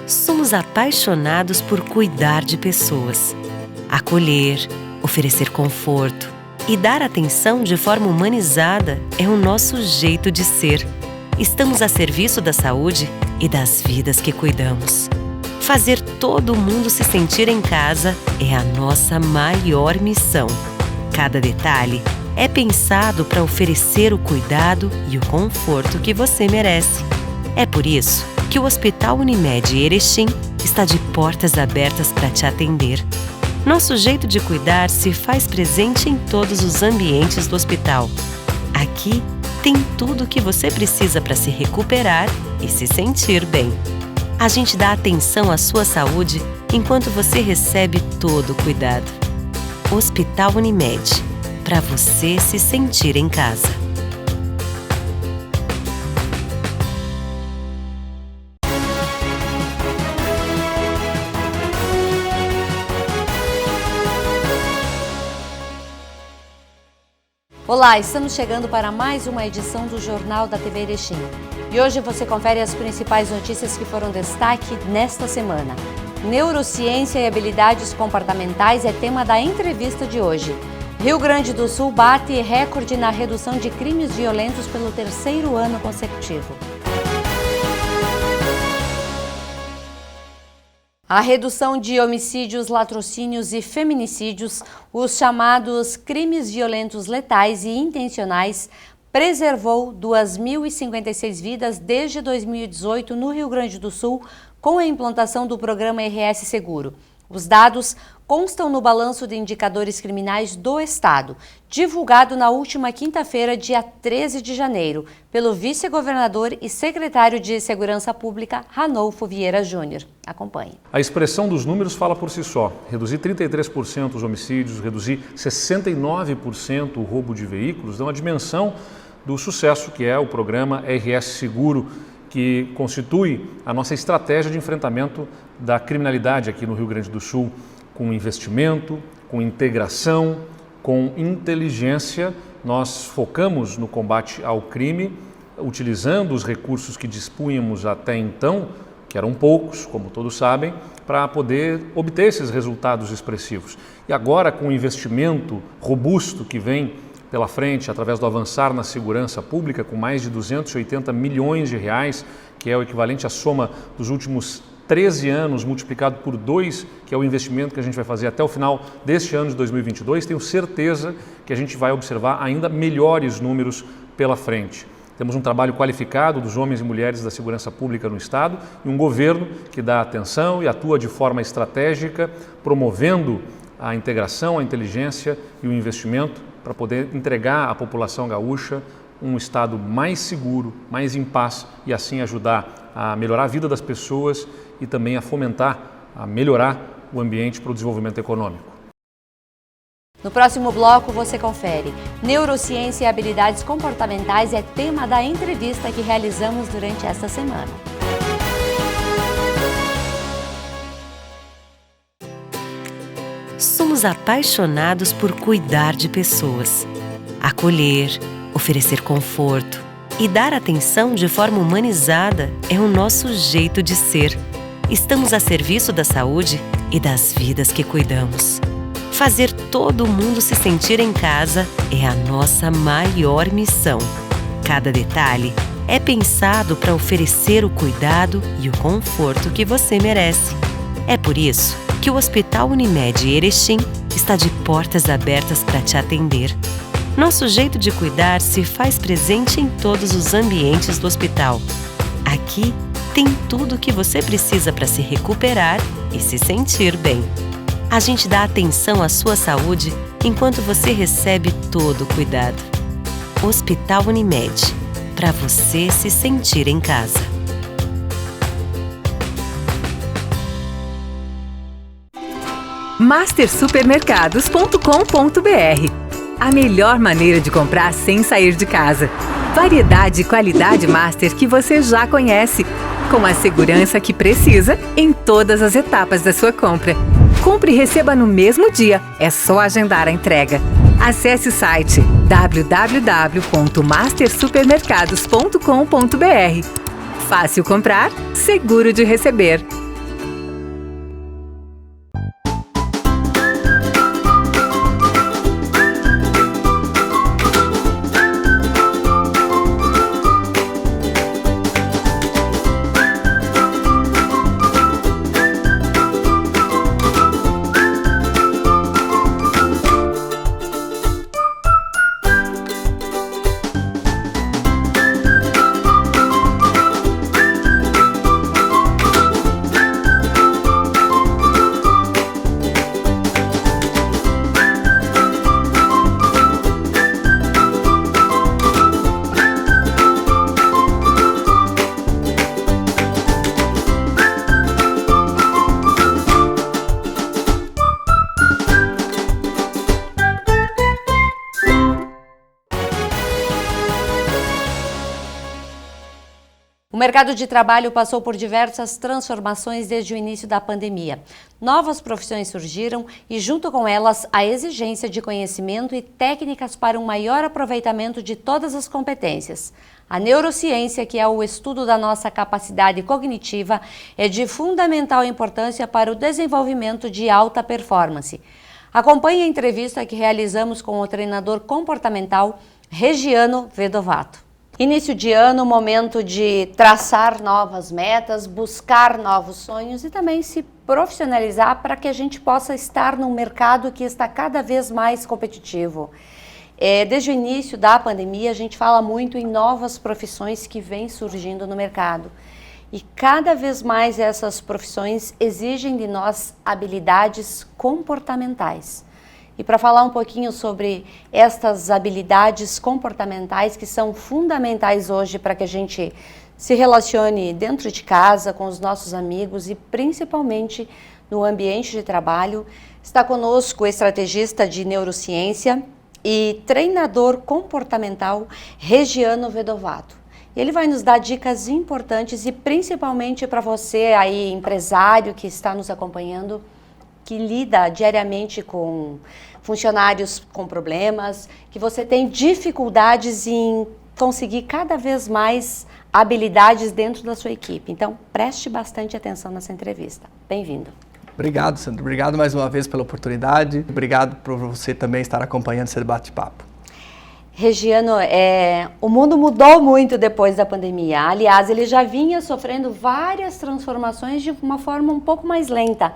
Somos apaixonados por cuidar de pessoas. Acolher, oferecer conforto e dar atenção de forma humanizada é o nosso jeito de ser. Estamos a serviço da saúde e das vidas que cuidamos. Fazer todo mundo se sentir em casa é a nossa maior missão. Cada detalhe é pensado para oferecer o cuidado e o conforto que você merece. É por isso que o Hospital Unimed Erechim está de portas abertas para te atender. Nosso jeito de cuidar se faz presente em todos os ambientes do hospital. Aqui tem tudo o que você precisa para se recuperar e se sentir bem. A gente dá atenção à sua saúde enquanto você recebe todo o cuidado. Hospital Unimed, para você se sentir em casa. Olá, estamos chegando para mais uma edição do Jornal da TV Erechim. E hoje você confere as principais notícias que foram destaque nesta semana. Neurociência e habilidades comportamentais é tema da entrevista de hoje. Rio Grande do Sul bate recorde na redução de crimes violentos pelo 3º ano consecutivo. A redução de homicídios, latrocínios e feminicídios, os chamados crimes violentos letais e intencionais, preservou 2.056 vidas desde 2018 no Rio Grande do Sul, com a implantação do programa RS Seguro. Os dados constam no balanço de indicadores criminais do Estado, divulgado na última quinta-feira, dia 13 de janeiro, pelo vice-governador e secretário de Segurança Pública, Ranolfo Vieira Júnior. Acompanhe. A expressão dos números fala por si só. Reduzir 33% os homicídios, reduzir 69% o roubo de veículos, dão uma dimensão do sucesso que é o programa RS Seguro, que constitui a nossa estratégia de enfrentamento da criminalidade aqui no Rio Grande do Sul, com investimento, com integração, com inteligência. Nós focamos no combate ao crime, utilizando os recursos que dispunhamos até então, que eram poucos, como todos sabem, para poder obter esses resultados expressivos. E agora, com o investimento robusto que vem pela frente, através do avançar na segurança pública, com mais de 280 milhões de reais, que é o equivalente à soma dos últimos 13 anos, multiplicado por 2, que é o investimento que a gente vai fazer até o final deste ano de 2022, tenho certeza que a gente vai observar ainda melhores números pela frente. Temos um trabalho qualificado dos homens e mulheres da segurança pública no Estado e um governo que dá atenção e atua de forma estratégica, promovendo a integração, a inteligência e o investimento para poder entregar à população gaúcha um estado mais seguro, mais em paz e assim ajudar a melhorar a vida das pessoas e também a fomentar, a melhorar o ambiente para o desenvolvimento econômico. No próximo bloco você confere. Neurociência e habilidades comportamentais é tema da entrevista que realizamos durante esta semana. Somos apaixonados por cuidar de pessoas. Acolher, oferecer conforto e dar atenção de forma humanizada é o nosso jeito de ser. Estamos a serviço da saúde e das vidas que cuidamos. Fazer todo mundo se sentir em casa é a nossa maior missão. Cada detalhe é pensado para oferecer o cuidado e o conforto que você merece. É por isso que o Hospital Unimed Erechim está de portas abertas para te atender. Nosso jeito de cuidar se faz presente em todos os ambientes do hospital. Aqui tem tudo o que você precisa para se recuperar e se sentir bem. A gente dá atenção à sua saúde enquanto você recebe todo o cuidado. Hospital Unimed, para você se sentir em casa. mastersupermercados.com.br. A melhor maneira de comprar sem sair de casa. Variedade e qualidade Master que você já conhece, com a segurança que precisa em todas as etapas da sua compra. Compre e receba no mesmo dia, é só agendar a entrega. Acesse o site www.mastersupermercados.com.br. Fácil comprar, seguro de receber. mercado de trabalho passou por diversas transformações desde o início da pandemia. Novas profissões surgiram e, junto com elas, a exigência de conhecimento e técnicas para um maior aproveitamento de todas as competências. A neurociência, que é o estudo da nossa capacidade cognitiva, é de fundamental importância para o desenvolvimento de alta performance. Acompanhe a entrevista que realizamos com o treinador comportamental Regiano Vedovato. Início de ano, momento de traçar novas metas, buscar novos sonhos e também se profissionalizar para que a gente possa estar num mercado que está cada vez mais competitivo. Desde o início da pandemia, a gente fala muito em novas profissões que vêm surgindo no mercado. E cada vez mais essas profissões exigem de nós habilidades comportamentais. E para falar um pouquinho sobre estas habilidades comportamentais que são fundamentais hoje para que a gente se relacione dentro de casa, com os nossos amigos e principalmente no ambiente de trabalho, está conosco o estrategista de neurociência e treinador comportamental Regiano Vedovato. Ele vai nos dar dicas importantes e principalmente para você aí, empresário que está nos acompanhando, que lida diariamente com funcionários com problemas, que você tem dificuldades em conseguir cada vez mais habilidades dentro da sua equipe. Então, preste bastante atenção nessa entrevista. Bem-vindo. Obrigado, Sandro. Obrigado mais uma vez pela oportunidade. Obrigado por você também estar acompanhando esse bate-papo. Regiano, o mundo mudou muito depois da pandemia. Aliás, ele já vinha sofrendo várias transformações de uma forma um pouco mais lenta.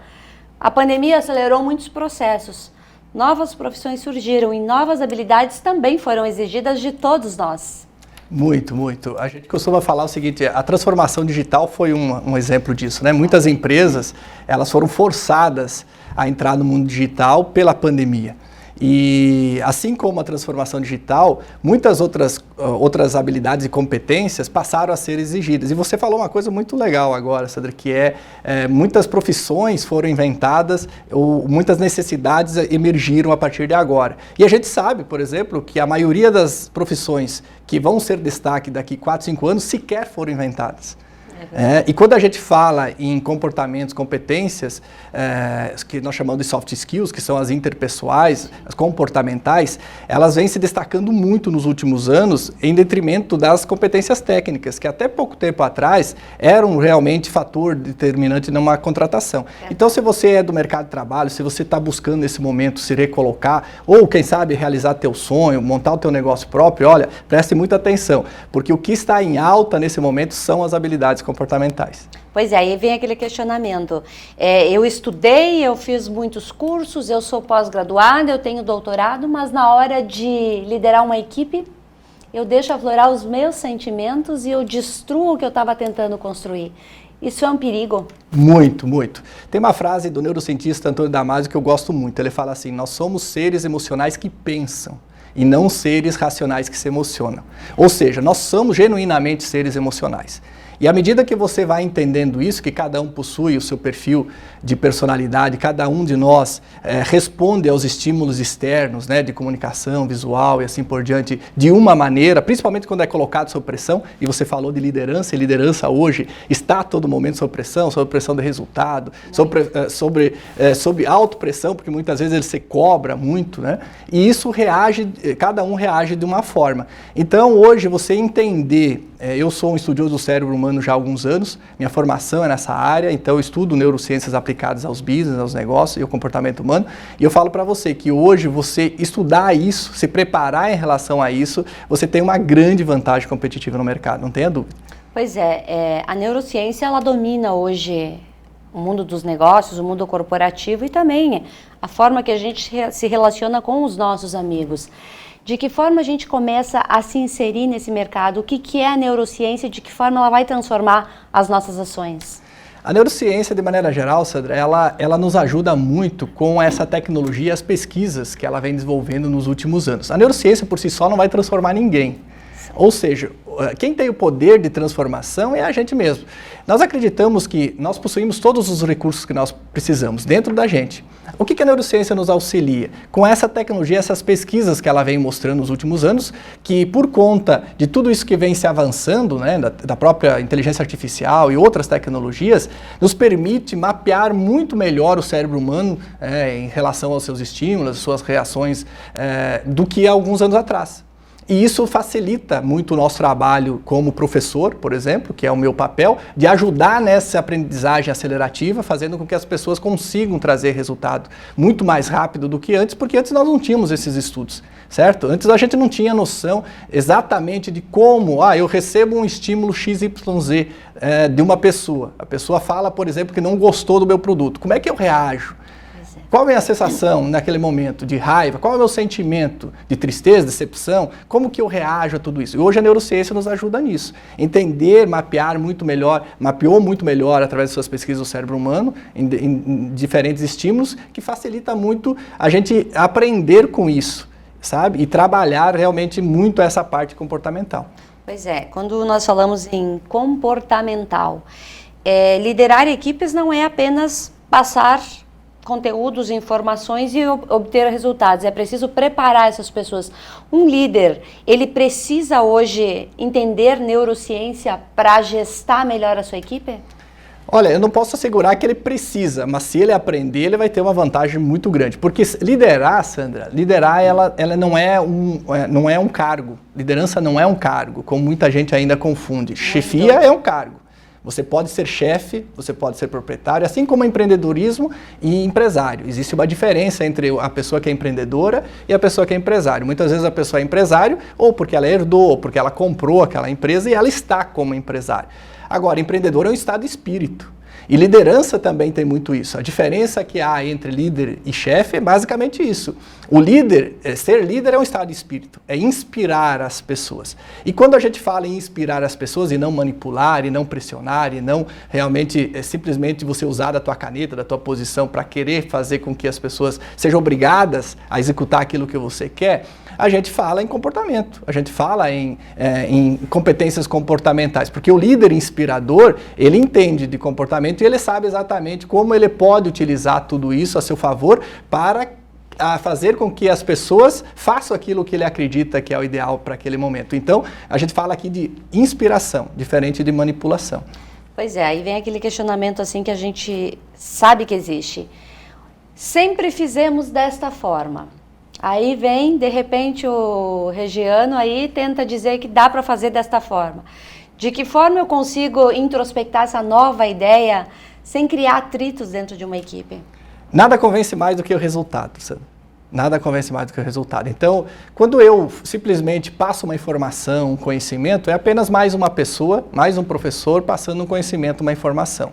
A pandemia acelerou muitos processos. Novas profissões surgiram e novas habilidades também foram exigidas de todos nós. Muito, muito. A gente costuma falar o seguinte, a transformação digital foi um exemplo disso, né? Muitas empresas, elas foram forçadas a entrar no mundo digital pela pandemia. E assim como a transformação digital, muitas outras habilidades e competências passaram a ser exigidas. E você falou uma coisa muito legal agora, Sandra, que muitas profissões foram inventadas, ou muitas necessidades emergiram a partir de agora. E a gente sabe, por exemplo, que a maioria das profissões que vão ser destaque daqui 4, 5 anos sequer foram inventadas. E quando a gente fala em comportamentos, competências, que nós chamamos de soft skills, que são as interpessoais, as comportamentais, elas vêm se destacando muito nos últimos anos em detrimento das competências técnicas, que até pouco tempo atrás eram realmente fator determinante numa contratação. Então, se você é do mercado de trabalho, se você está buscando nesse momento se recolocar, ou quem sabe realizar teu sonho, montar o teu negócio próprio, olha, preste muita atenção, porque o que está em alta nesse momento são as habilidades comportamentais. Pois é, aí vem aquele questionamento. Eu estudei, eu fiz muitos cursos, eu sou pós-graduada, eu tenho doutorado, mas na hora de liderar uma equipe, eu deixo aflorar os meus sentimentos e eu destruo o que eu estava tentando construir. Isso é um perigo? Muito, muito. Tem uma frase do neurocientista Antônio Damasio que eu gosto muito. Ele fala assim, nós somos seres emocionais que pensam e não seres racionais que se emocionam. Ou seja, nós somos genuinamente seres emocionais. E à medida que você vai entendendo isso, que cada um possui o seu perfil de personalidade, cada um de nós responde aos estímulos externos, né, de comunicação visual e assim por diante, de uma maneira, principalmente quando é colocado sob pressão, e você falou de liderança, e liderança hoje está a todo momento sob pressão de resultado, sob autopressão, porque muitas vezes ele se cobra muito, né, e isso cada um reage de uma forma. Então hoje você entender, eu sou um estudioso do cérebro humano já há alguns anos, minha formação é nessa área, então eu estudo neurociências aplicadas aos business, aos negócios e ao comportamento humano, e eu falo para você que hoje você estudar isso, se preparar em relação a isso, você tem uma grande vantagem competitiva no mercado, não tenha dúvida. Pois a neurociência ela domina hoje o mundo dos negócios, o mundo corporativo e também a forma que a gente se relaciona com os nossos amigos. De que forma a gente começa a se inserir nesse mercado? O que é a neurociência? De que forma ela vai transformar as nossas ações? A neurociência, de maneira geral, Sandra, ela nos ajuda muito com essa tecnologia e as pesquisas que ela vem desenvolvendo nos últimos anos. A neurociência, por si só, não vai transformar ninguém. Ou seja, quem tem o poder de transformação é a gente mesmo. Nós acreditamos que nós possuímos todos os recursos que nós precisamos dentro da gente. O que a neurociência nos auxilia? Com essa tecnologia, essas pesquisas que ela vem mostrando nos últimos anos, que por conta de tudo isso que vem se avançando, né, da própria inteligência artificial e outras tecnologias, nos permite mapear muito melhor o cérebro humano em relação aos seus estímulos, suas reações, do que há alguns anos atrás. E isso facilita muito o nosso trabalho como professor, por exemplo, que é o meu papel, de ajudar nessa aprendizagem acelerativa, fazendo com que as pessoas consigam trazer resultado muito mais rápido do que antes, porque antes nós não tínhamos esses estudos, certo? Antes a gente não tinha noção exatamente de como, eu recebo um estímulo XYZ de uma pessoa. A pessoa fala, por exemplo, que não gostou do meu produto. Como é que eu reajo? Qual é a sensação naquele momento de raiva? Qual é o meu sentimento de tristeza, decepção? Como que eu reajo a tudo isso? E hoje a neurociência nos ajuda nisso. Entender, mapear muito melhor, mapeou muito melhor através de suas pesquisas do cérebro humano, em diferentes estímulos, que facilita muito a gente aprender com isso, sabe? E trabalhar realmente muito essa parte comportamental. Pois é, quando nós falamos em comportamental, liderar equipes não é apenas passar conteúdos, informações e obter resultados. É preciso preparar essas pessoas. Um líder, ele precisa hoje entender neurociência para gestar melhor a sua equipe? Olha, eu não posso assegurar que ele precisa, mas se ele aprender, ele vai ter uma vantagem muito grande. Porque liderar, Sandra, ela não é um cargo. Liderança não é um cargo, como muita gente ainda confunde. Chefia é um cargo. Você pode ser chefe, você pode ser proprietário, assim como empreendedorismo e empresário. Existe uma diferença entre a pessoa que é empreendedora e a pessoa que é empresário. Muitas vezes a pessoa é empresário ou porque ela herdou, ou porque ela comprou aquela empresa e ela está como empresário. Agora, empreendedor é um estado de espírito. E liderança também tem muito isso. A diferença que há entre líder e chefe é basicamente isso. O líder, ser líder é um estado de espírito, é inspirar as pessoas. E quando a gente fala em inspirar as pessoas e não manipular, e não pressionar, e não realmente simplesmente você usar da tua caneta, da tua posição para querer fazer com que as pessoas sejam obrigadas a executar aquilo que você quer, a gente fala em comportamento, a gente fala em competências comportamentais, porque o líder inspirador, ele entende de comportamento e ele sabe exatamente como ele pode utilizar tudo isso a seu favor para fazer com que as pessoas façam aquilo que ele acredita que é o ideal para aquele momento. Então, a gente fala aqui de inspiração, diferente de manipulação. Pois é, aí vem aquele questionamento assim que a gente sabe que existe. Sempre fizemos desta forma. Aí vem, de repente, o Regiano aí tenta dizer que dá para fazer desta forma. De que forma eu consigo introspectar essa nova ideia sem criar atritos dentro de uma equipe? Nada convence mais do que o resultado, Sandra. Nada convence mais do que o resultado. Então, quando eu simplesmente passo uma informação, um conhecimento, é apenas mais uma pessoa, mais um professor passando um conhecimento, uma informação.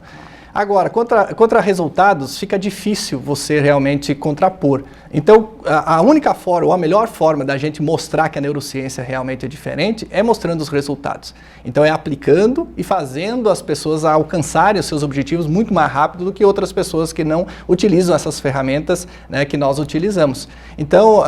Agora, contra resultados, fica difícil você realmente contrapor. Então, a única forma, ou a melhor forma da gente mostrar que a neurociência realmente é diferente, é mostrando os resultados. Então, é aplicando e fazendo as pessoas alcançarem os seus objetivos muito mais rápido do que outras pessoas que não utilizam essas ferramentas, né, que nós utilizamos. Então,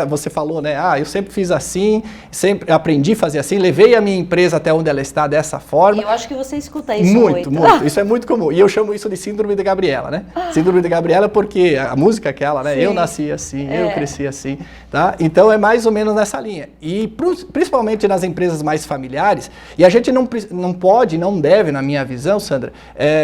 você falou, né, eu sempre fiz assim, sempre aprendi a fazer assim, levei a minha empresa até onde ela está dessa forma. Eu acho que você escuta isso muito. Muito. Isso é muito comum. E eu chamo isso de síndrome de Gabriela, né? Síndrome de Gabriela porque a música é aquela, né? Sim. Eu nasci assim, eu cresci assim, tá? Então é mais ou menos nessa linha. E principalmente nas empresas mais familiares, e a gente não pode, não deve, na minha visão, Sandra,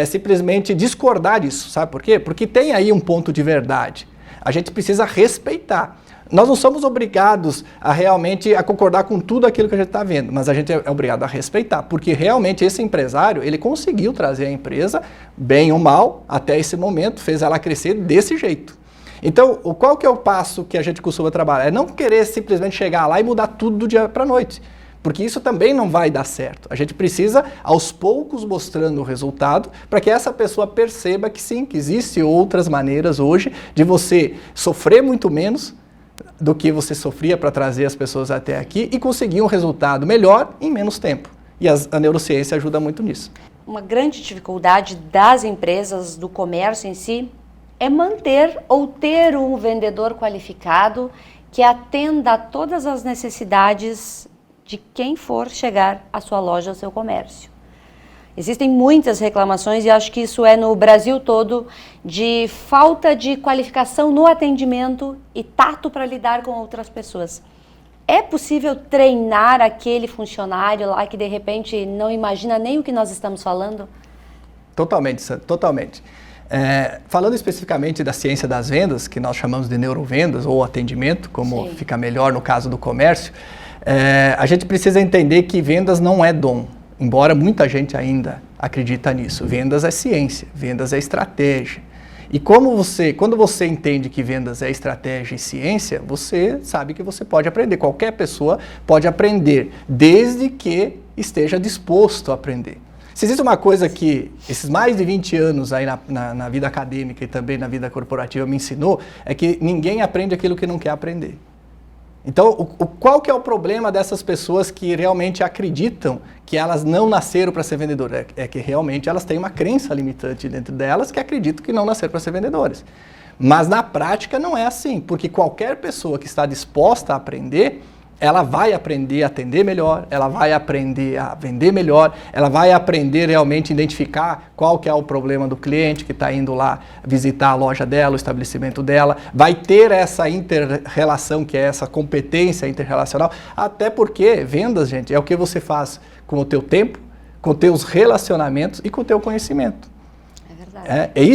simplesmente discordar disso, sabe por quê? Porque tem aí um ponto de verdade. A gente precisa respeitar. Nós não somos obrigados a realmente concordar com tudo aquilo que a gente está vendo, mas a gente é obrigado a respeitar, porque realmente esse empresário, ele conseguiu trazer a empresa, bem ou mal, até esse momento, fez ela crescer desse jeito. Então, qual que é o passo que a gente costuma trabalhar? É não querer simplesmente chegar lá e mudar tudo do dia para a noite, porque isso também não vai dar certo. A gente precisa, aos poucos, mostrando o resultado, para que essa pessoa perceba que sim, que existem outras maneiras hoje de você sofrer muito menos do que você sofria para trazer as pessoas até aqui e conseguir um resultado melhor em menos tempo. E a neurociência ajuda muito nisso. Uma grande dificuldade das empresas, do comércio em si, é manter ou ter um vendedor qualificado que atenda a todas as necessidades de quem for chegar à sua loja, ao seu comércio. Existem muitas reclamações e acho que isso é no Brasil todo, de falta de qualificação no atendimento e tato para lidar com outras pessoas. É possível treinar aquele funcionário lá que de repente não imagina nem o que nós estamos falando? Totalmente, Sandra, totalmente. Falando especificamente da ciência das vendas, que nós chamamos de neurovendas ou atendimento, como Sim. fica melhor no caso do comércio, a gente precisa entender que vendas não é dom. Embora muita gente ainda acredita nisso. Vendas é ciência, vendas é estratégia. E quando você entende que vendas é estratégia e ciência, você sabe que você pode aprender. Qualquer pessoa pode aprender, desde que esteja disposto a aprender. Se existe uma coisa que esses mais de 20 anos aí na vida acadêmica e também na vida corporativa me ensinou, é que ninguém aprende aquilo que não quer aprender. Então, qual que é o problema dessas pessoas que realmente acreditam que elas não nasceram para ser vendedoras? É que realmente elas têm uma crença limitante dentro delas que acreditam que não nasceram para ser vendedoras. Mas na prática não é assim, porque qualquer pessoa que está disposta a aprender, ela vai aprender a atender melhor, ela vai aprender a vender melhor, ela vai aprender realmente a identificar qual que é o problema do cliente que está indo lá visitar a loja dela, o estabelecimento dela, vai ter essa inter-relação, que é essa competência interrelacional, até porque vendas, gente, é o que você faz com o teu tempo, com os teus relacionamentos e com o teu conhecimento. É verdade.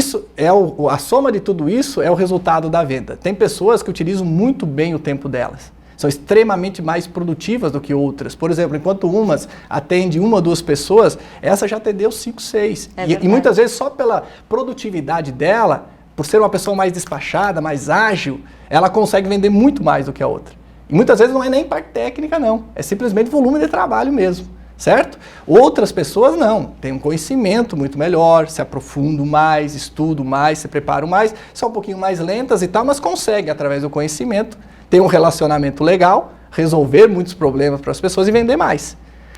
A soma de tudo isso é o resultado da venda. Tem pessoas que utilizam muito bem o tempo delas. São extremamente mais produtivas do que outras. Por exemplo, enquanto umas atendem 1 ou 2 pessoas, essa já atendeu 5, 6. E muitas vezes só pela produtividade dela, por ser uma pessoa mais despachada, mais ágil, ela consegue vender muito mais do que a outra. E muitas vezes não é nem parte técnica, não. É simplesmente volume de trabalho mesmo. Certo? Outras pessoas não, têm um conhecimento muito melhor, se aprofundam mais, estudam mais, se preparam mais, são um pouquinho mais lentas e tal, mas conseguem, através do conhecimento, ter um relacionamento legal, resolver muitos problemas para as pessoas e vender mais.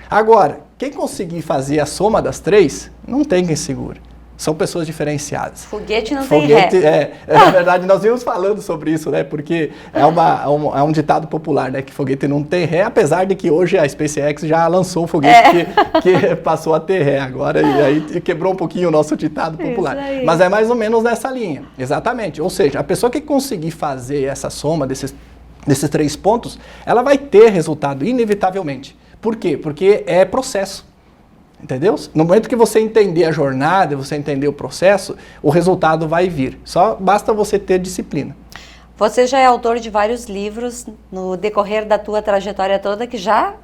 Agora, quem conseguir fazer a soma das 3, não tem quem segura. São pessoas diferenciadas. Foguete não tem ré. Na verdade, nós vimos falando sobre isso, né? Porque é um ditado popular, né? Que foguete não tem ré, apesar de que hoje a SpaceX já lançou um foguete que passou a ter ré agora, e aí quebrou um pouquinho o nosso ditado popular. Mas é mais ou menos nessa linha, exatamente. Ou seja, a pessoa que conseguir fazer essa soma desses 3 pontos, ela vai ter resultado, inevitavelmente. Por quê? Porque é processo. Entendeu? No momento que você entender a jornada, você entender o processo, o resultado vai vir. Só basta você ter disciplina. Você já é autor de vários livros no decorrer da tua trajetória toda, que já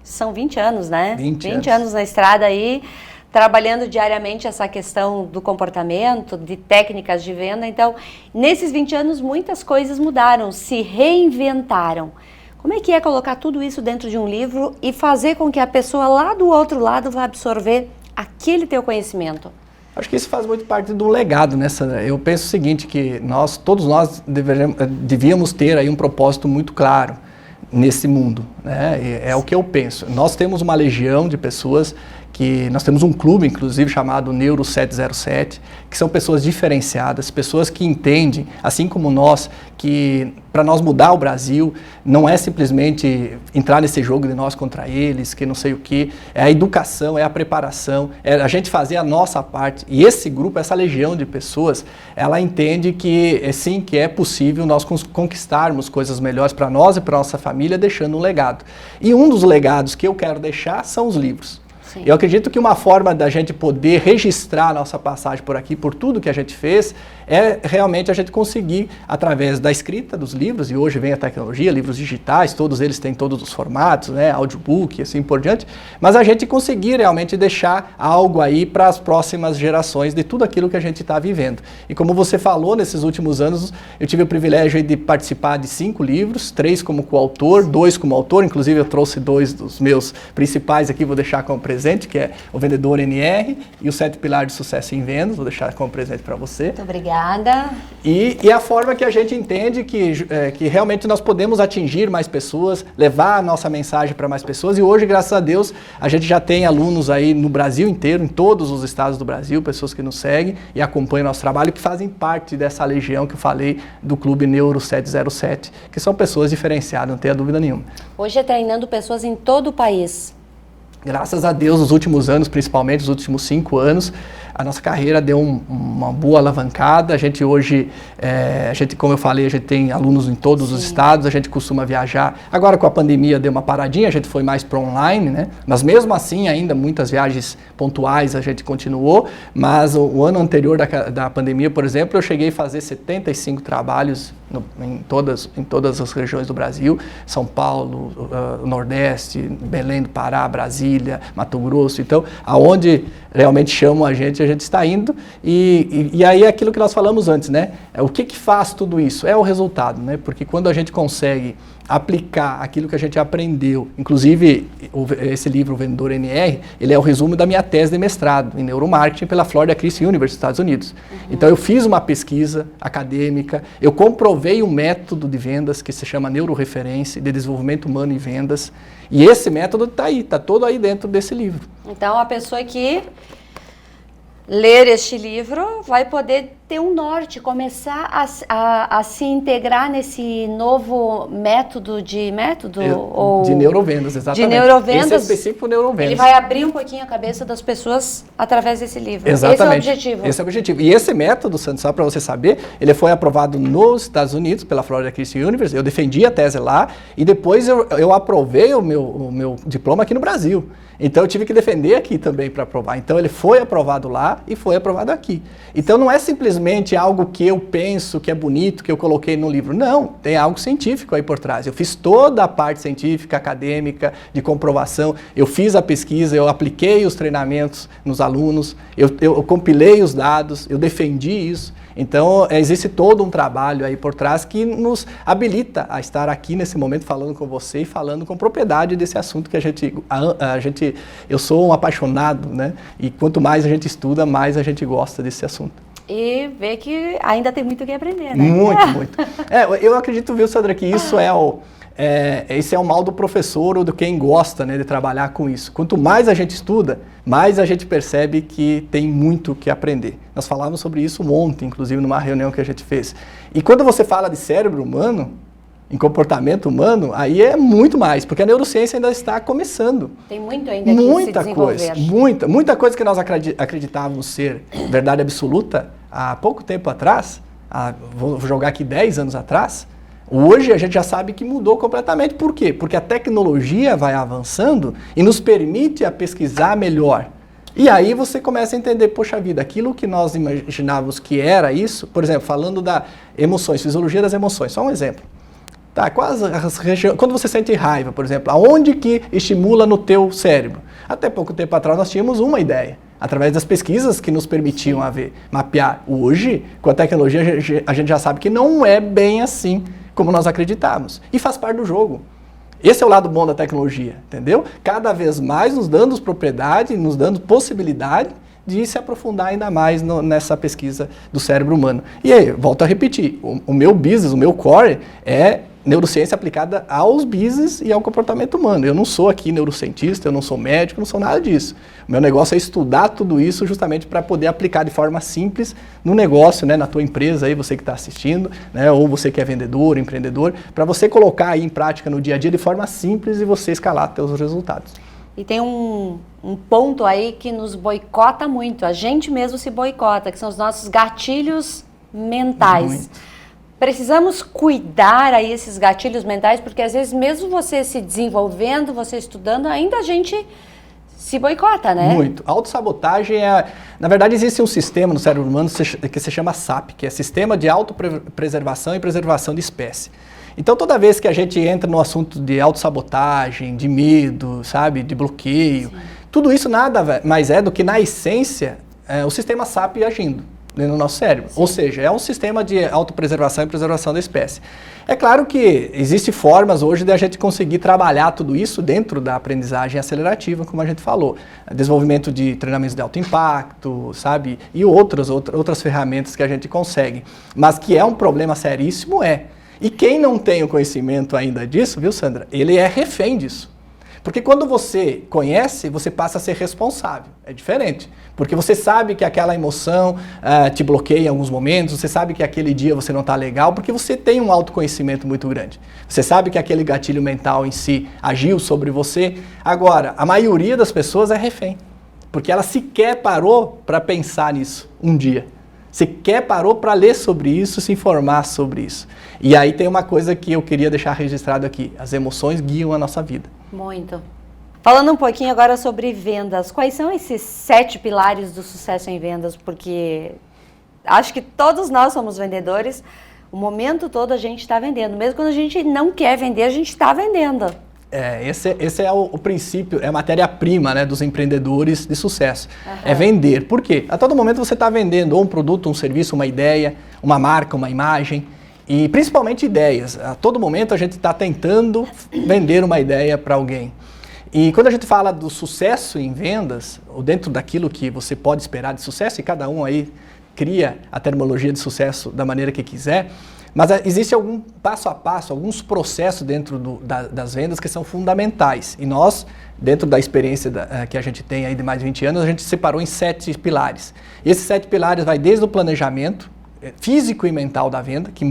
são 20 anos, né? 20 anos na estrada aí, trabalhando diariamente essa questão do comportamento, de técnicas de venda. Então, nesses 20 anos, muitas coisas mudaram, se reinventaram. Como é que é colocar tudo isso dentro de um livro e fazer com que a pessoa lá do outro lado vá absorver aquele teu conhecimento? Acho que isso faz muito parte do legado, né, Sandra? Eu penso o seguinte, que todos nós devíamos ter aí um propósito muito claro nesse mundo, né? É o que eu penso. Nós temos uma legião de pessoas nós temos um clube, inclusive, chamado Neuro 707, que são pessoas diferenciadas, pessoas que entendem, assim como nós, que para nós mudar o Brasil, não é simplesmente entrar nesse jogo de nós contra eles, que não sei o que, é a educação, é a preparação, é a gente fazer a nossa parte. E esse grupo, essa legião de pessoas, ela entende que sim, que é possível nós conquistarmos coisas melhores para nós e para nossa família, deixando um legado. E um dos legados que eu quero deixar são os livros. Sim. Eu acredito que uma forma da gente poder registrar a nossa passagem por aqui, por tudo que a gente fez, é realmente a gente conseguir, através da escrita dos livros, e hoje vem a tecnologia, livros digitais, todos eles têm todos os formatos, né, audiobook e assim por diante, mas a gente conseguir realmente deixar algo aí para as próximas gerações de tudo aquilo que a gente está vivendo. E como você falou, nesses últimos anos, eu tive o privilégio de participar de 5 livros, 3 como coautor, 2 como autor, inclusive eu trouxe 2 dos meus principais aqui, vou deixar como presente. presente, que é o Vendedor NR e os 7 pilares de sucesso em vendas. Vou deixar como presente para você. Muito obrigada. E a forma que a gente entende que realmente nós podemos atingir mais pessoas, levar a nossa mensagem para mais pessoas. E hoje, graças a Deus, a gente já tem alunos aí no Brasil inteiro, em todos os estados do Brasil, pessoas que nos seguem e acompanham nosso trabalho, que fazem parte dessa legião que eu falei do Clube Neuro 707, que são pessoas diferenciadas, não tenha dúvida nenhuma. Hoje é treinando pessoas em todo o país. Graças a Deus, nos últimos anos, principalmente nos últimos 5 anos, a nossa carreira deu uma boa alavancada. A gente hoje, como eu falei, a gente tem alunos em todos os estados, a gente costuma viajar. Agora com a pandemia deu uma paradinha, a gente foi mais para online, né? Mas mesmo assim, ainda muitas viagens pontuais a gente continuou. Mas o ano anterior da pandemia, por exemplo, eu cheguei a fazer 75 trabalhos em todas as regiões do Brasil. São Paulo, Nordeste, Belém do Pará, Brasília, Mato Grosso. Então, aonde realmente chamam a gente está indo, e aí é aquilo que nós falamos antes, né? O que faz tudo isso? É o resultado, né? Porque quando a gente consegue aplicar aquilo que a gente aprendeu, inclusive esse livro, O Vendedor NR, ele é o resumo da minha tese de mestrado em neuromarketing pela Florida Christian University, Estados Unidos. Então eu fiz uma pesquisa acadêmica, eu comprovei um método de vendas que se chama neuroreferência, de desenvolvimento humano em vendas, e esse método está todo aí dentro desse livro. Então a pessoa que ler este livro vai poder ter um norte, começar a se integrar nesse novo método de neurovendas, exatamente. De neurovendas. Esse é específico para neurovendas. Ele vai abrir um pouquinho a cabeça das pessoas através desse livro. Exatamente. Esse é o objetivo. Esse é o objetivo. E esse método, Sandro, só para você saber, ele foi aprovado nos Estados Unidos pela Florida Christian University. Eu defendi a tese lá e depois eu aprovei o meu diploma aqui no Brasil. Então eu tive que defender aqui também para aprovar. Então ele foi aprovado lá e foi aprovado aqui. Então não é simplesmente algo que eu penso que é bonito, que eu coloquei no livro. Não, tem algo científico aí por trás. Eu fiz toda a parte científica, acadêmica, de comprovação. Eu fiz a pesquisa, eu apliquei os treinamentos nos alunos, eu compilei os dados, eu defendi isso. Então, existe todo um trabalho aí por trás que nos habilita a estar aqui nesse momento falando com você e falando com propriedade desse assunto que eu sou um apaixonado, né? E quanto mais a gente estuda, mais a gente gosta desse assunto. E vê que ainda tem muito o que aprender, né? Muito, muito. Eu acredito, viu, Sandra, que isso esse é o mal do professor ou de quem gosta, né, de trabalhar com isso. Quanto mais a gente estuda, mais a gente percebe que tem muito o que aprender. Nós falávamos sobre isso ontem, inclusive numa reunião que a gente fez. E quando você fala de cérebro humano, em comportamento humano, aí é muito mais, porque a neurociência ainda está começando. Tem muito ainda que se desenvolver. Muita coisa que nós acreditávamos ser verdade absoluta há pouco tempo atrás, vou jogar aqui 10 anos atrás, hoje a gente já sabe que mudou completamente. Por quê? Porque a tecnologia vai avançando e nos permite a pesquisar melhor. E aí você começa a entender, poxa vida, aquilo que nós imaginávamos que era isso, por exemplo, falando da emoções, fisiologia das emoções, só um exemplo. Tá, quais as regiões, quando você sente raiva, por exemplo, aonde que estimula no teu cérebro? Até pouco tempo atrás nós tínhamos uma ideia, através das pesquisas que nos permitiam mapear. Hoje, com a tecnologia, a gente já sabe que não é bem assim como nós acreditávamos. E faz parte do jogo. Esse é o lado bom da tecnologia, entendeu? Cada vez mais nos dando propriedade, nos dando possibilidade de se aprofundar ainda mais nessa pesquisa do cérebro humano. E aí, volto a repetir, o meu business, o meu core é neurociência aplicada aos business e ao comportamento humano. Eu não sou aqui neurocientista, eu não sou médico, não sou nada disso. O meu negócio é estudar tudo isso justamente para poder aplicar de forma simples no negócio, né, na tua empresa, aí, você que está assistindo, né, ou você que é vendedor, empreendedor, para você colocar aí em prática no dia a dia de forma simples e você escalar teus resultados. E tem um ponto aí que nos boicota muito, a gente mesmo se boicota, que são os nossos gatilhos mentais. Muito. Precisamos cuidar aí esses gatilhos mentais, porque às vezes mesmo você se desenvolvendo, você estudando, ainda a gente se boicota, né? Muito. A autossabotagem na verdade existe um sistema no cérebro humano que se chama SAP, que é Sistema de Autopreservação e Preservação de Espécie. Então toda vez que a gente entra no assunto de autossabotagem, de medo, sabe, de bloqueio, tudo isso nada mais é do que na essência o sistema SAP agindo. dentro do nosso cérebro. Ou seja, é um sistema de autopreservação e preservação da espécie. É claro que existem formas hoje de a gente conseguir trabalhar tudo isso dentro da aprendizagem acelerativa, como a gente falou. Desenvolvimento de treinamentos de alto impacto, sabe? E outras ferramentas que a gente consegue. Mas que é um problema seríssimo, E quem não tem o conhecimento ainda disso, viu, Sandra? Ele é refém disso. Porque quando você conhece, você passa a ser responsável. É diferente. Porque você sabe que aquela emoção te bloqueia em alguns momentos, você sabe que aquele dia você não está legal, porque você tem um autoconhecimento muito grande. Você sabe que aquele gatilho mental em si agiu sobre você. Agora, a maioria das pessoas é refém. Porque ela sequer parou para pensar nisso um dia. Sequer parou para ler sobre isso, se informar sobre isso. E aí tem uma coisa que eu queria deixar registrado aqui. As emoções guiam a nossa vida. Muito. Falando um pouquinho agora sobre vendas, quais são esses 7 pilares do sucesso em vendas? Porque acho que todos nós somos vendedores, o momento todo a gente está vendendo. Mesmo quando a gente não quer vender, a gente está vendendo. Esse é o princípio, é a matéria-prima, né, dos empreendedores de sucesso. É vender. Por quê? A todo momento você está vendendo ou um produto, um serviço, uma ideia, uma marca, uma imagem. E principalmente ideias. A todo momento a gente está tentando vender uma ideia para alguém. E quando a gente fala do sucesso em vendas, ou dentro daquilo que você pode esperar de sucesso, e cada um aí cria a terminologia de sucesso da maneira que quiser, mas existe algum passo a passo, alguns processos dentro das vendas que são fundamentais. E nós, dentro da experiência que a gente tem aí de mais de 20 anos, a gente separou em 7 pilares. E esses 7 pilares vai desde o planejamento físico e mental da venda, que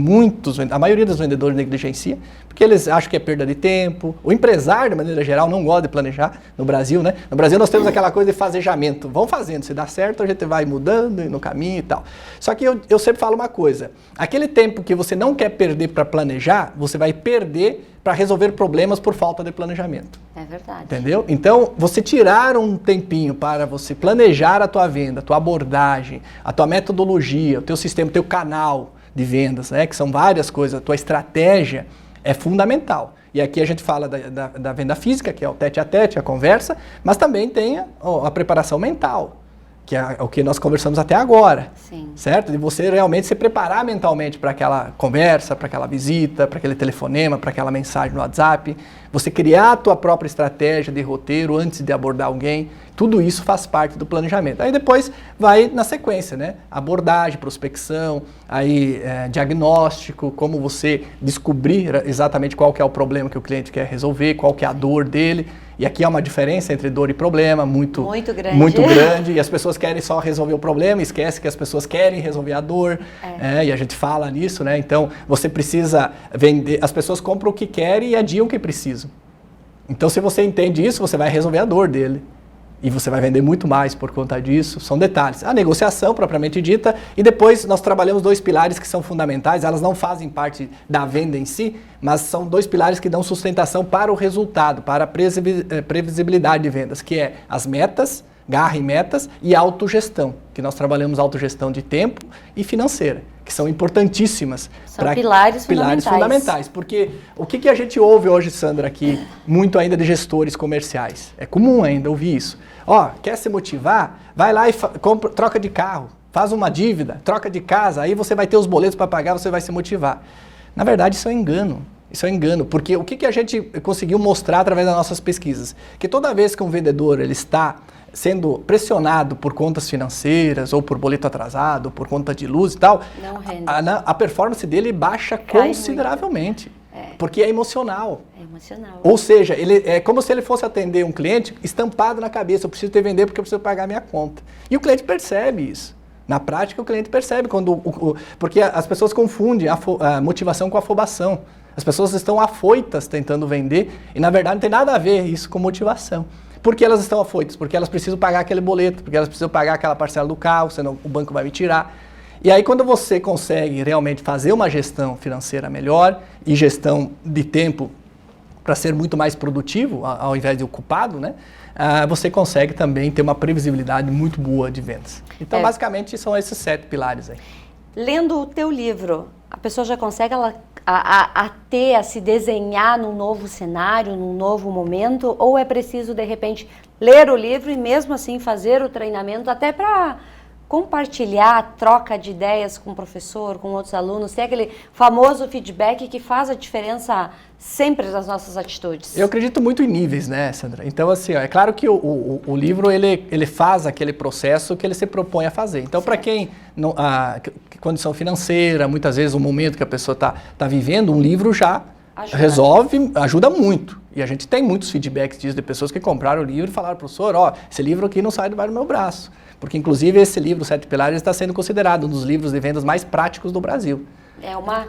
a maioria dos vendedores negligencia, porque eles acham que é perda de tempo. O empresário, de maneira geral, não gosta de planejar no Brasil, né? No Brasil nós temos aquela coisa de fazejamento. Vão fazendo, se dá certo, a gente vai mudando no caminho e tal. Só que eu sempre falo uma coisa, aquele tempo que você não quer perder para planejar, você vai perder para resolver problemas por falta de planejamento. É verdade. Entendeu? Então, você tirar um tempinho para você planejar a tua venda, a tua abordagem, a tua metodologia, o teu sistema, o teu canal de vendas, né, que são várias coisas, a tua estratégia é fundamental. E aqui a gente fala da venda física, que é o tete a tete, a conversa, mas também tem a preparação mental, que é o que nós conversamos até agora. Sim. Certo? De você realmente se preparar mentalmente para aquela conversa, para aquela visita, para aquele telefonema, para aquela mensagem no WhatsApp. Você criar a tua própria estratégia de roteiro antes de abordar alguém. Tudo isso faz parte do planejamento. Aí depois vai na sequência, né? Abordagem, prospecção, aí diagnóstico, como você descobrir exatamente qual que é o problema que o cliente quer resolver, qual que é a dor dele. E aqui há uma diferença entre dor e problema muito grande. E as pessoas querem só resolver o problema, esquece que as pessoas querem resolver a dor. E a gente fala nisso, né? Então, você precisa vender. As pessoas compram o que querem e adiam o que precisam. Então, se você entende isso, você vai resolver a dor dele. E você vai vender muito mais por conta disso. São detalhes. A negociação, propriamente dita. E depois nós trabalhamos 2 pilares que são fundamentais. Elas não fazem parte da venda em si, mas são 2 pilares que dão sustentação para o resultado, para a previsibilidade de vendas, que é as metas, garra em metas, e a autogestão, que nós trabalhamos autogestão de tempo e financeira, que são importantíssimas. São pilares fundamentais. Porque o que a gente ouve hoje, Sandra, aqui, muito ainda de gestores comerciais? É comum ainda ouvir isso. Quer se motivar? Vai lá e troca de carro, faz uma dívida, troca de casa, aí você vai ter os boletos para pagar, você vai se motivar. Na verdade, isso é um engano. Isso é um engano, porque o que a gente conseguiu mostrar através das nossas pesquisas? Que toda vez que um vendedor ele está sendo pressionado por contas financeiras, ou por boleto atrasado, ou por conta de luz e tal, a performance dele baixa consideravelmente. Porque é emocional. É emocional. Ou seja, é como se ele fosse atender um cliente estampado na cabeça, eu preciso te vender porque eu preciso pagar a minha conta. E o cliente percebe isso. Na prática, o cliente percebe, porque as pessoas confundem a motivação com a afobação. As pessoas estão afoitas tentando vender e, na verdade, não tem nada a ver isso com motivação. Por que elas estão afoitas? Porque elas precisam pagar aquele boleto, porque elas precisam pagar aquela parcela do carro, senão o banco vai me tirar. E aí, quando você consegue realmente fazer uma gestão financeira melhor e gestão de tempo para ser muito mais produtivo, ao invés de ocupado, né? Você consegue também ter uma previsibilidade muito boa de vendas. Então, basicamente, são esses 7 pilares aí. Lendo o teu livro, a pessoa já consegue a se desenhar num novo cenário, num novo momento, ou é preciso, de repente, ler o livro e mesmo assim fazer o treinamento até para compartilhar, a troca de ideias com o professor, com outros alunos, ter aquele famoso feedback que faz a diferença sempre nas nossas atitudes? Eu acredito muito em níveis, né, Sandra? Então, assim, ó, é claro que o livro, ele faz aquele processo que ele se propõe a fazer. Então, para quem, condição financeira, muitas vezes o momento que a pessoa tá vivendo, um livro já ajuda muito. E a gente tem muitos feedbacks disso, de pessoas que compraram o livro e falaram, professor, ó, esse livro aqui não sai debaixo do meu braço. Porque, inclusive, esse livro, Sete Pilares, está sendo considerado um dos livros de vendas mais práticos do Brasil. É uma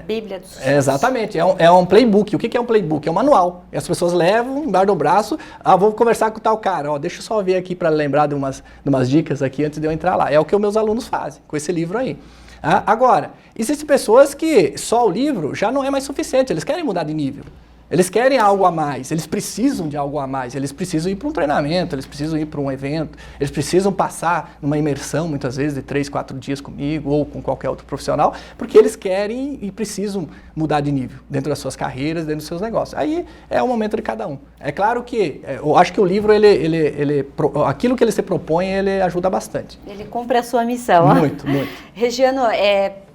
bíblia do sucesso. Exatamente, é um playbook. O que é um playbook? É um manual. E as pessoas levam embaixo do braço, vou conversar com tal cara, deixa eu só ver aqui para lembrar de umas dicas aqui antes de eu entrar lá. É o que os meus alunos fazem com esse livro aí. Agora, existem pessoas que só o livro já não é mais suficiente, eles querem mudar de nível. Eles querem algo a mais, eles precisam de algo a mais, eles precisam ir para um treinamento, eles precisam ir para um evento, eles precisam passar numa imersão, muitas vezes, de 3, 4 dias comigo ou com qualquer outro profissional, porque eles querem e precisam mudar de nível dentro das suas carreiras, dentro dos seus negócios. Aí é o momento de cada um. É claro que eu acho que o livro, aquilo que ele se propõe, ele ajuda bastante. Ele cumpre a sua missão. Muito, muito. Regiano,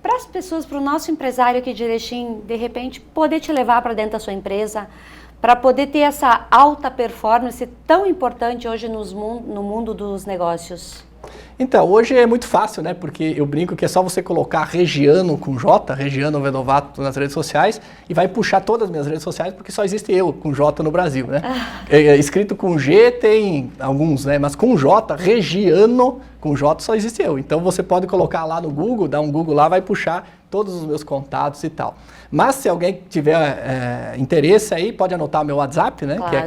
para as pessoas, para o nosso empresário aqui de Erechim, de repente, poder te levar para dentro da sua empresa, para poder ter essa alta performance tão importante hoje no mundo dos negócios? Então, hoje é muito fácil, né? Porque eu brinco que é só você colocar Regiano com J, Regiano Vedovato nas redes sociais e vai puxar todas as minhas redes sociais, porque só existe eu com J no Brasil, né? Escrito com G tem alguns, né? Mas com J, Regiano com J só existe eu. Então você pode colocar lá no Google, dar um Google lá, vai puxar todos os meus contatos e tal. Mas se alguém tiver interesse aí, pode anotar meu WhatsApp, né? Claro. Que é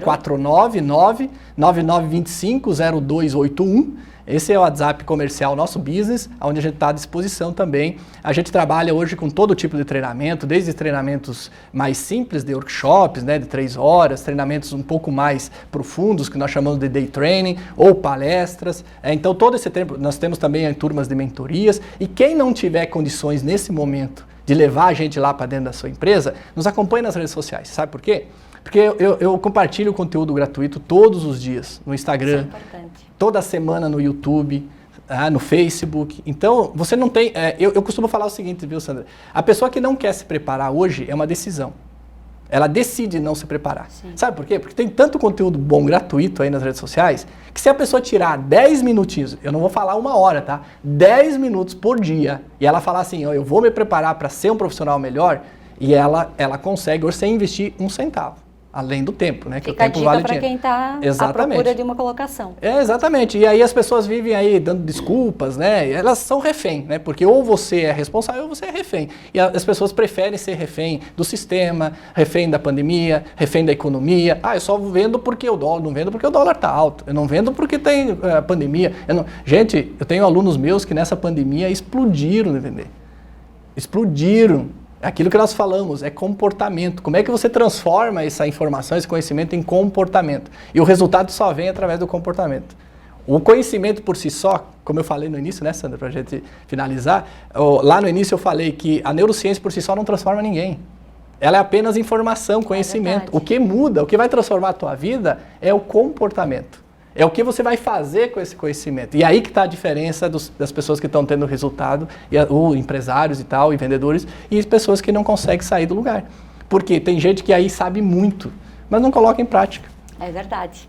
499-9925-0281. Esse é o WhatsApp comercial Nosso Business, onde a gente está à disposição também. A gente trabalha hoje com todo tipo de treinamento, desde treinamentos mais simples, de workshops, né, de 3 horas, treinamentos um pouco mais profundos, que nós chamamos de day training, ou palestras. Então, todo esse tempo, nós temos também turmas de mentorias. E quem não tiver condições nesse momento de levar a gente lá para dentro da sua empresa, nos acompanhe nas redes sociais. Sabe por quê? Porque eu compartilho conteúdo gratuito todos os dias no Instagram, toda semana no YouTube, no Facebook. Então, você não tem... eu costumo falar o seguinte, viu, Sandra? A pessoa que não quer se preparar hoje é uma decisão. Ela decide não se preparar. Sim. Sabe por quê? Porque tem tanto conteúdo bom, gratuito aí nas redes sociais, que se a pessoa tirar 10 minutinhos, eu não vou falar 1 hora, tá? 10 minutos por dia, e ela falar assim, eu vou me preparar para ser um profissional melhor, e ela consegue hoje sem investir 1 centavo. Além do tempo, né? Que fica o tempo vale para quem está à procura de uma colocação. Exatamente. E aí as pessoas vivem aí dando desculpas, né? Elas são refém, né? Porque ou você é responsável ou você é refém. E as pessoas preferem ser refém do sistema, refém da pandemia, refém da economia. Eu só vendo porque o dólar, não vendo porque o dólar está alto. Eu não vendo porque tem pandemia. Gente, eu tenho alunos meus que nessa pandemia explodiram de vender. Explodiram. Aquilo que nós falamos é comportamento. Como é que você transforma essa informação, esse conhecimento em comportamento? E o resultado só vem através do comportamento. O conhecimento por si só, como eu falei no início, né, Sandra, para a gente finalizar, lá no início eu falei que a neurociência por si só não transforma ninguém. Ela é apenas informação, conhecimento. O que muda, o que vai transformar a tua vida é o comportamento. É o que você vai fazer com esse conhecimento. E aí que está a diferença das pessoas que estão tendo resultado, ou empresários e tal, e vendedores, e as pessoas que não conseguem sair do lugar. Porque tem gente que aí sabe muito, mas não coloca em prática. É verdade.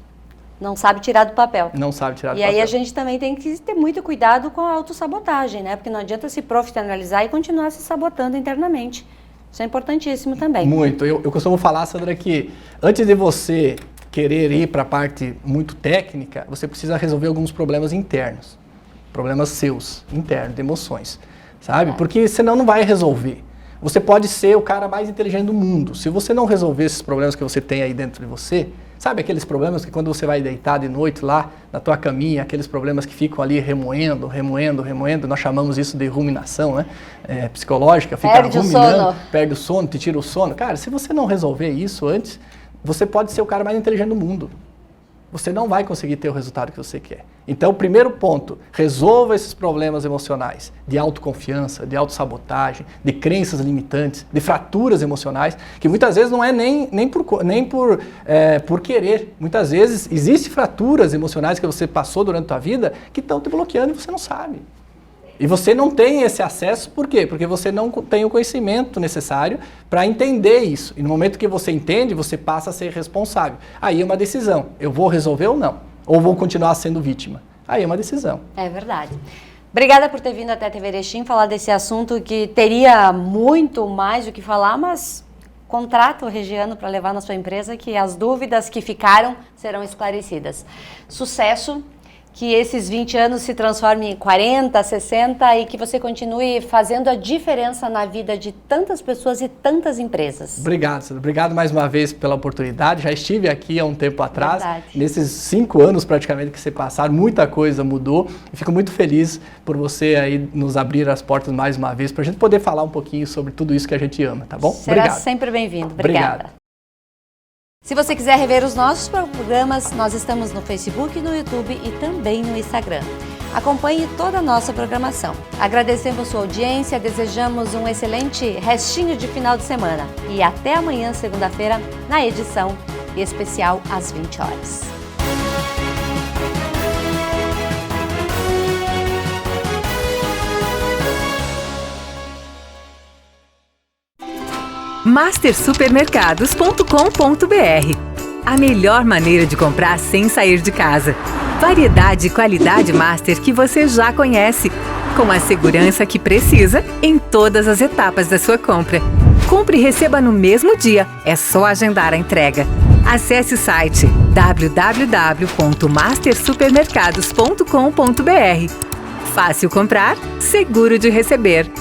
Não sabe tirar do papel. Não sabe tirar do papel. E aí a gente também tem que ter muito cuidado com a autossabotagem, né? Porque não adianta se profissionalizar e continuar se sabotando internamente. Isso é importantíssimo também. Muito. Eu costumo falar, Sandra, que antes de você querer ir para a parte muito técnica, você precisa resolver alguns problemas internos. Problemas seus, internos, de emoções. Sabe? Porque senão não vai resolver. Você pode ser o cara mais inteligente do mundo. Se você não resolver esses problemas que você tem aí dentro de você, sabe aqueles problemas que quando você vai deitar de noite lá na tua caminha, aqueles problemas que ficam ali remoendo, nós chamamos isso de ruminação, né? Psicológica, fica ruminando, perde o sono, te tira o sono. Cara, se você não resolver isso antes, você pode ser o cara mais inteligente do mundo. você não vai conseguir ter o resultado que você quer. Então, o primeiro ponto, resolva esses problemas emocionais de autoconfiança, de autossabotagem, de crenças limitantes, de fraturas emocionais, que muitas vezes não é nem por querer. Muitas vezes existem fraturas emocionais que você passou durante a sua vida que estão te bloqueando e você não sabe. E você não tem esse acesso, por quê? Porque você não tem o conhecimento necessário para entender isso. E no momento que você entende, você passa a ser responsável. Aí é uma decisão. Eu vou resolver ou não? Ou vou continuar sendo vítima? Aí é uma decisão. É verdade. Obrigada por ter vindo até a TV Erechim falar desse assunto que teria muito mais o que falar, mas contrata o Regiano para levar na sua empresa que as dúvidas que ficaram serão esclarecidas. Sucesso! Que esses 20 anos se transformem em 40, 60 e que você continue fazendo a diferença na vida de tantas pessoas e tantas empresas. Obrigado, Sandra. Obrigado mais uma vez pela oportunidade. Já estive aqui há um tempo atrás. Verdade. Nesses 5 anos praticamente que você passaram, muita coisa mudou. E fico muito feliz por você aí nos abrir as portas mais uma vez para a gente poder falar um pouquinho sobre tudo isso que a gente ama, tá bom? Será Obrigado. sempre bem-vindo. Obrigada. Se você quiser rever os nossos programas, nós estamos no Facebook, no YouTube e também no Instagram. Acompanhe toda a nossa programação. Agradecemos sua audiência, desejamos um excelente restinho de final de semana. E até amanhã, segunda-feira, na edição especial às 20 horas. mastersupermercados.com.br. A melhor maneira de comprar sem sair de casa. Variedade e qualidade Master que você já conhece, com a segurança que precisa em todas as etapas da sua compra. Compre e receba no mesmo dia, é só agendar a entrega. Acesse o site www.mastersupermercados.com.br. Fácil comprar, seguro de receber.